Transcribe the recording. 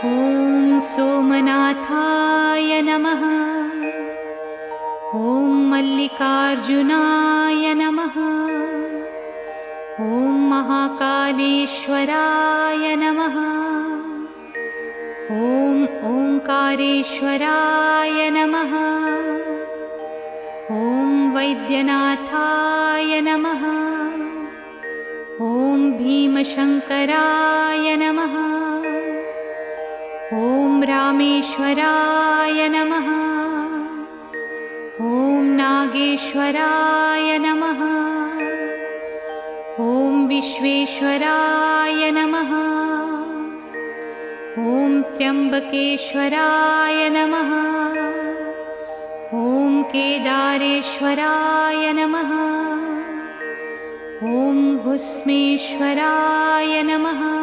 ॐ सोमनाथाय नमः। ॐ मल्लिकार्जुनाय नमः। ॐ महाकालेश्वराय नमः। ॐ ओंकारेश्वराय नमः। ॐ वैद्यनाथाय नमः। ॐ भीमशंकराय नमः। ॐ रामेश्वराय नमः। ॐ नागेश्वराय नमः। ॐ विश्वेश्वराय नमः। ॐ त्र्यंबकेश्वराय नमः। ॐ केदारेश्वराय नमः। ॐ भुस्मेश्वराय नमः।